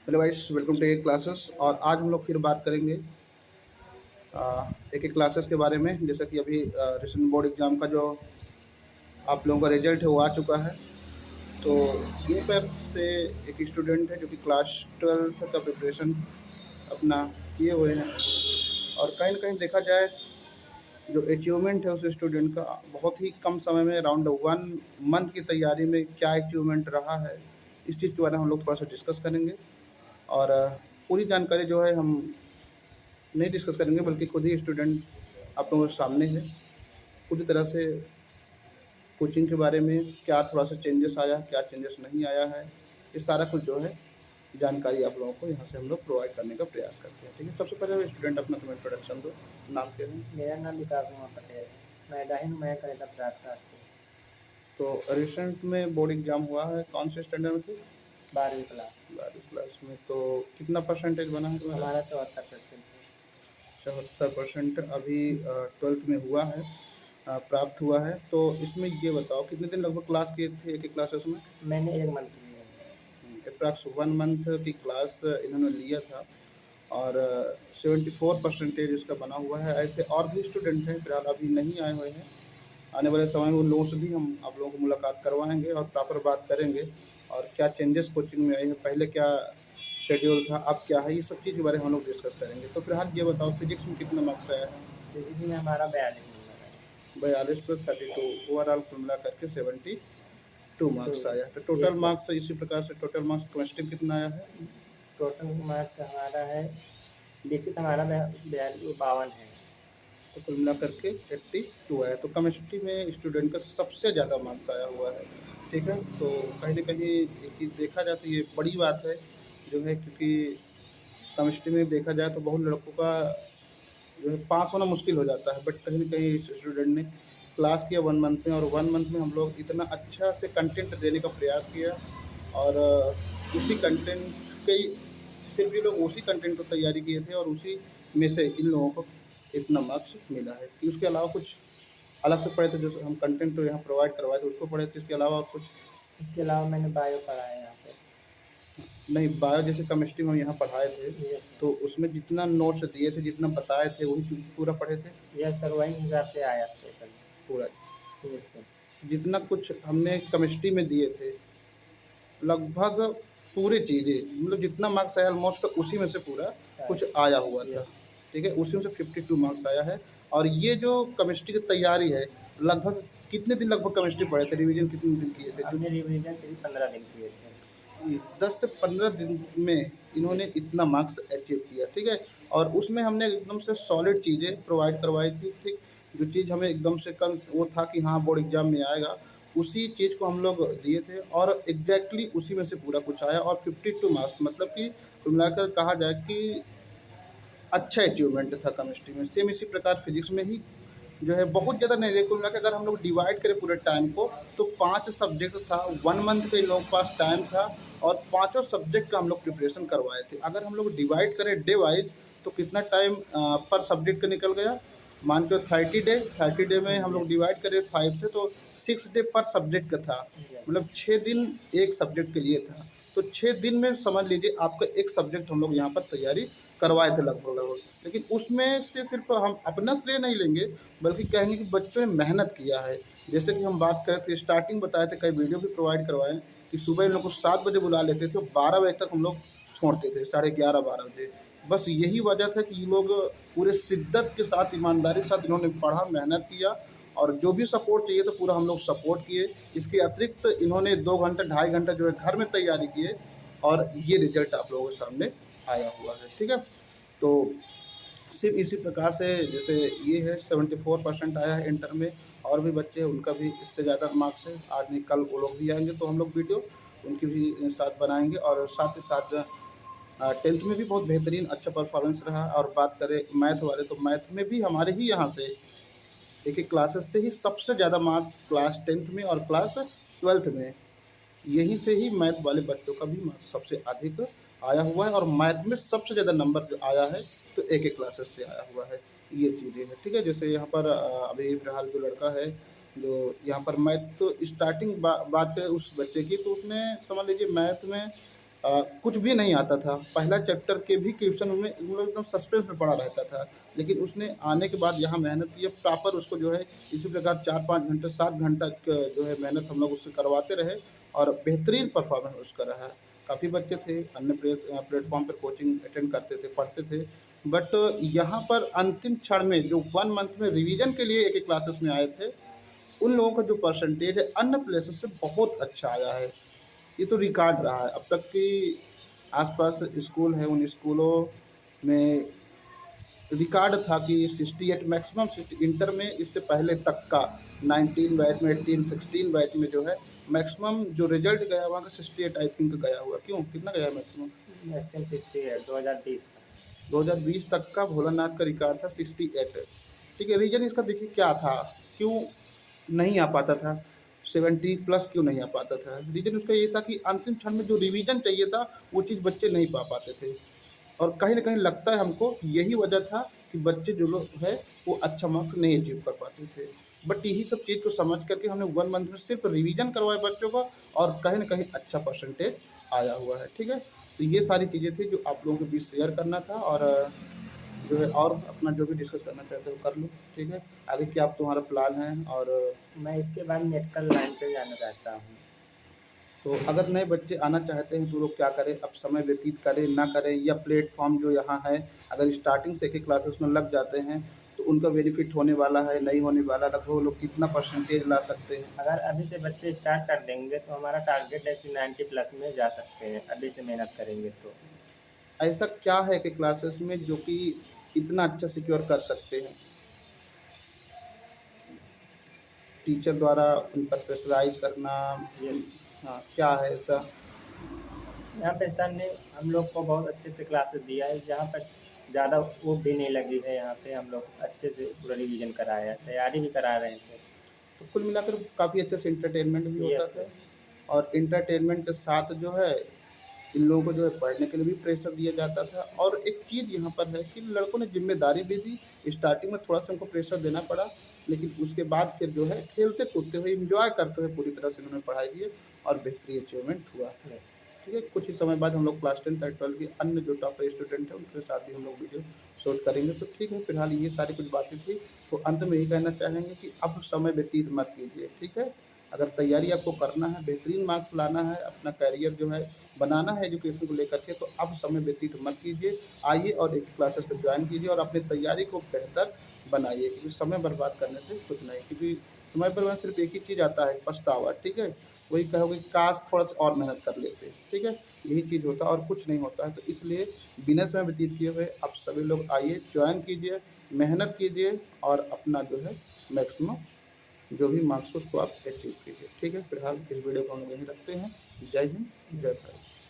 Hello guys, welcome to एक classes. और आज हम लोग फिर बात करेंगे एक क्लासेस के बारे में। जैसा कि अभी रिसेंट बोर्ड एग्जाम का जो आप लोगों का रिजल्ट है वो आ चुका है। तो ये पे से एक स्टूडेंट है जो कि क्लास 12 का प्रिपरेशन अपना किए हुए हैं। और कहीं ना कहीं देखा जाए, जो अचीवमेंट है उस स्टूडेंट का बहुत ही कम समय में, अराउंड 1 मंथ की तैयारी में क्या अचीवमेंट रहा है, इस चीज़ के बारे में हम लोग थोड़ा सा डिस्कस करेंगे। और पूरी जानकारी जो है हम नहीं डिस्कस करेंगे, बल्कि खुद ही स्टूडेंट आप लोगों के सामने है। पूरी तरह से कोचिंग के बारे में क्या थोड़ा सा चेंजेस आया है, क्या चेंजेस नहीं आया है, ये सारा कुछ जो है जानकारी आप लोगों को यहाँ से हम लोग प्रोवाइड करने का प्रयास करते हैं। ठीक है, सबसे पहले स्टूडेंट अपना तुम्हें इंट्रोडक्शन दो। नाम क्या है? मेरा नाम विकास कुमार पटेल है। मैं डाहिन मैं करेला प्राप्त तो रिसेंट में बोर्ड एग्जाम हुआ है, कौन से स्टैंडर्ड में थे? 12वीं क्लास। 12वीं क्लास में। तो कितना परसेंटेज बना है तुम्हारा? हमारा 74% है। 74% अभी 12th में हुआ है, प्राप्त हुआ है। तो इसमें ये बताओ कितने दिन लगभग क्लास किए थे एक एक क्लासेस में? मैंने 1 मंथ लिए हैं। अप्रॉक्स 1 मंथ की क्लास इन्होंने लिया था। और 74% इसका बना हुआ है। ऐसे और भी स्टूडेंट हैं, फिलहाल अभी नहीं आए हुए हैं। आने वाले समय में उन लोगों से भी हम आप लोगों को मुलाकात करवाएंगे और प्रॉपर बात करेंगे। और क्या चेंजेस कोचिंग में आए हैं, पहले क्या शेड्यूल था, अब क्या है, ये सब चीज़ के बारे में हम लोग डिस्कस करेंगे। तो फिलहाल ये बताओ, फिजिक्स में कितना मार्क्स आया है? फिजिक्स में हमारा 42 नंबर है। 42 + 32, ओवरऑल कुल मिला करके 72 तो मार्क्स आया है। तो ये टोटल सर, मार्क्स इसी प्रकार से, टोटल मार्क्स केमिस्ट्री में कितना आया है? टोटल मार्क्स हमारा है, लिखित हमारा 52 है। तो कुल मिला करके 82 आया। तो केमिस्ट्री में स्टूडेंट का सबसे ज़्यादा मार्क्स आया हुआ है। ठीक है, तो कहीं ना कहीं एक चीज़ देखा जाए तो ये बड़ी बात है जो है, क्योंकि केमिस्ट्री में देखा जाए तो बहुत लड़कों का जो है पास होना मुश्किल हो जाता है। बट कहीं न कहीं इस स्टूडेंट ने क्लास किया 1 मंथ में, और 1 मंथ में हम लोग इतना अच्छा से कंटेंट देने का प्रयास किया। और उसी कंटेंट के ही सिर्फ़ ये लोग उसी कंटेंट को तैयारी किए थे, और उसी में से इन लोगों को इतना मार्क्स मिला है। कि उसके अलावा कुछ अलग से पढ़े थे, जो हम कंटेंट तो यहाँ प्रोवाइड करवाए थे उसको पढ़े थे, इसके अलावा और कुछ? इसके अलावा मैंने बायो पढ़ा है यहाँ पे। नहीं, बायो जैसे केमिस्ट्री में हम यहाँ पढ़ाए थे, यस तो उसमें जितना नोट्स दिए थे, जितना बताए थे, वही चीज़ पूरा पढ़े थे? सर, यस सर, वही हिसाब से आया पेपर पूरा में। Yes sir. जितना कुछ हमने केमिस्ट्री में दिए थे, लगभग पूरी चीज़ें, मतलब जितना मार्क्स आया ऑलमोस्ट उसी में से पूरा कुछ आया हुआ था। यस। ठीक है, उसी में से 52 मार्क्स आया है। और ये जो केमिस्ट्री की तैयारी है, लगभग कितने दिन लगभग केमिस्ट्री पढ़े थे, रिवीजन कितने दिन किए थे? हमने रिवीजन सिर्फ 15 दिन किए थे। 10 से 15 दिन में इन्होंने इतना मार्क्स अचीव किया। ठीक है, और उसमें हमने एकदम से सॉलिड चीज़ें प्रोवाइड करवाई थी। ठीक, जो चीज़ हमें एकदम से कल वो था कि हाँ बोर्ड एग्जाम में आएगा, उसी चीज़ को हम लोग दिए थे, और एग्जैक्टली उसी में से पूरा कुछ आया। और 52 मार्क्स, मतलब कि कुल मिलाकर कहा जाए कि अच्छा अचीवमेंट था केमिस्ट्री में। सेम इसी प्रकार फिजिक्स में ही जो है बहुत ज़्यादा नहीं, देखो मिला के अगर हम लोग डिवाइड करें पूरे टाइम को, तो 5 सब्जेक्ट था, 1 मंथ के इन लोगों के पास टाइम था। और पाँचों सब्जेक्ट का हम लोग प्रिपरेशन करवाए थे। अगर हम लोग डिवाइड करें डे वाइज, तो कितना टाइम पर सब्जेक्ट का निकल गया? मान के 30 डे, 30 डे में हम लोग डिवाइड करें 5 से, तो 6 डे पर सब्जेक्ट का था। मतलब 6 दिन एक सब्जेक्ट के लिए था। तो 6 दिन में समझ लीजिए आपका एक सब्जेक्ट हम लोग यहाँ पर तैयारी करवाए थे लगभग लगभग। लेकिन उसमें से सिर्फ हम अपना श्रेय नहीं लेंगे, बल्कि कहेंगे कि बच्चों ने मेहनत किया है। जैसे कि हम बात करें तो स्टार्टिंग बताए थे, कई वीडियो भी प्रोवाइड करवाए कि सुबह इन लोग को 7 बजे बुला लेते थे और 12 बजे तक हम लोग छोड़ते थे, 11:30-12 बजे। बस यही वजह था कि ये लोग पूरे शिद्दत के साथ, ईमानदारी के साथ इन्होंने पढ़ा, मेहनत किया, और जो भी सपोर्ट चाहिए था पूरा हम लोग सपोर्ट किए। इसके अतिरिक्त इन्होंने 2 घंटा 2.5 घंटा जो है घर में तैयारी किए, और ये रिजल्ट आप लोगों के सामने आया हुआ है। ठीक है, तो सिर्फ इसी प्रकार से, जैसे ये है 74% आया है इंटर में। और भी बच्चे हैं, उनका भी इससे ज़्यादा मार्क्स है। आज नहीं कल वो लोग भी आएंगे, तो हम लोग वीडियो उनकी भी साथ बनाएंगे। और साथ ही साथ 10th में भी बहुत बेहतरीन अच्छा परफॉर्मेंस रहा। और बात करें मैथ वाले, तो मैथ में भी हमारे ही यहाँ से एक एक क्लासेस से ही सबसे ज़्यादा मार्क्स क्लास 10th में और क्लास 12th में, यहीं से ही मैथ वाले बच्चों का भी मार्क्स सबसे अधिक आया हुआ है। और मैथ में सबसे ज़्यादा नंबर जो आया है, तो एक एक क्लासेस से आया हुआ है। ये चीज़ें हैं। ठीक है, जैसे यहाँ पर अभी फिलहाल जो लड़का है, जो यहाँ पर मैथ, तो स्टार्टिंग बात है उस बच्चे की, तो उसने समझ लीजिए मैथ में कुछ भी नहीं आता था। पहला चैप्टर के भी क्वेश्चन उनमें हम लोग एकदम सस्पेंस में पड़ा रहता था। लेकिन उसने आने के बाद यहाँ मेहनत की है, प्रॉपर उसको जो है इसी प्रकार 4-5 घंटे 7 घंटा क जो है मेहनत हम लोग उससे करवाते रहे और बेहतरीन परफ़ॉर्मेंस उसका रहा है। काफ़ी बच्चे थे अन्य प्लेटफ़ॉर्म पे कोचिंग अटेंड करते थे, पढ़ते थे। बट यहाँ पर अंतिम क्षण में जो 1 मंथ में रिवीज़न के लिए एक-एक क्लासेस में आए थे, उन लोगों का जो परसेंटेज है अन्य प्लेसेस से बहुत अच्छा आया है। ये तो रिकॉर्ड रहा है। अब तक की आस-पास स्कूल है, उन स्कूलों में रिकॉर्ड था कि 68 मैक्सिमम 60 इंटर में इससे पहले तक का 19 बैच में 18, 16 बैच में जो है मैक्सिमम जो रिज़ल्ट गया वहाँ का 68 आई थिंक गया हुआ। क्यों? कितना गया मैक्सिमम? मैक्सिमम 68 2020 का। 2020 तक का भोलानाथ का रिकॉर्ड था 68। ठीक है, रीज़न इसका देखिए क्या था? क्यों नहीं आ पाता था? 70 प्लस क्यों नहीं आ पाता था? रीज़न उसका ये था कि अंतिम क्षण में जो रिवीज़न चाहिए था, वो चीज़ बच्चे नहीं पा पाते थे। और कहीं न कहीं लगता है हमको कि यही वजह था कि बच्चे जो लोग हैं, वो अच्छा मार्क्स नहीं अचीव कर पाते थे। बट यही सब चीज़ को समझ कर के हमने 1 मंथ में सिर्फ़ रिवीज़न करवाया बच्चों का और कहीं न कहीं अच्छा परसेंटेज आया हुआ है, ठीक है? तो ये सारी चीज़ें थी जो आप लोगों के बीच शेयर करना था और जो है और अपना जो भी डिस्कस करना चाहते हो कर लो, ठीक है? आगे क्या आप तुम्हारा प्लान है और मैं इसके बाद मेडिकल लाइन पे जाना चाहता हूँ। तो अगर नए बच्चे आना चाहते हैं तो लोग क्या करें? अब समय व्यतीत करें, ना करें या प्लेटफ़ॉर्म जो यहाँ है, अगर स्टार्टिंग से एक-एक क्लासेस में लग जाते हैं, तो उनका बेनिफिट होने वाला है, नहीं होने वाला, लगभग वो लोग कितना परसेंटेज ला सकते हैं। अगर अभी से बच्चे स्टार्ट कर देंगे तो हमारा टारगेट है कि 90 प्लस में जा सकते हैं, अभी से मेहनत करेंगे तो। ऐसा क्या है कि क्लासेस में जो कि इतना अच्छा सिक्योर कर सकते हैं? टीचर द्वारा उन पर प्रेशराइज़ करना ये हाँ, क्या है ऐसा? यहाँ पे सर ने हम लोग को बहुत अच्छे से क्लासेस दिया है, जहाँ पर ज़्यादा वो भी नहीं लगी है। यहाँ पे हम लोग अच्छे से पूरा रिवीजन कराया है, तैयारी भी करा रहे थे। तो कुल मिलाकर काफ़ी अच्छे से एंटरटेनमेंट भी होता यस था सर। और एंटरटेनमेंट के साथ जो है इन लोगों को जो है पढ़ने के लिए भी प्रेशर दिया जाता था और एक चीज़ यहाँ पर है कि लड़कों ने ज़िम्मेदारी भी दी। स्टार्टिंग में थोड़ा-सा उनको प्रेशर देना पड़ा, लेकिन उसके बाद फिर जो है खेलते-कूदते हुए, एन्जॉय करते हुए पूरी तरह से उन्होंने पढ़ाई की है और बेहतरीन अचीवमेंट हुआ। ठीक है, कुछ ही समय बाद हम लोग क्लास 10 और 12 के अन्य जो टॉपर स्टूडेंट हैं, उनके साथ भी हम लोग वीडियो शूट करेंगे। तो ठीक है, फिलहाल ये सारी कुछ बातें थी। तो अंत में यही कहना चाहेंगे कि अब समय व्यतीत मत कीजिए, ठीक है? अगर तैयारी आपको करना है, बेहतरीन मार्क्स लाना है, अपना करियर जो है बनाना है एजुकेशन को लेकर के, तो अब समय व्यतीत मत कीजिए। आइए और एक क्लासेस को जॉइन कीजिए और अपनी तैयारी को बेहतर बनाइए क्योंकि समय बर्बाद करने से कुछ नहीं क्योंकि समय बर्बाद सिर्फ़ एक ही चीज़ आता है, पछतावा, ठीक है? वही कहोगे काश थोड़ा-सा और मेहनत कर लेते, ठीक है? यही चीज़ होता है और कुछ नहीं होता है। तो इसलिए बिना समय व्यतीत किए हुए आप सभी लोग आइए, जॉइन कीजिए, मेहनत कीजिए और अपना जो है मैक्सिमम जो भी मार्क्स हो उसको आप अचीव कीजिए, ठीक है? फिलहाल इस वीडियो को हम यहीं रखते हैं। जय हिंद, जय भारत।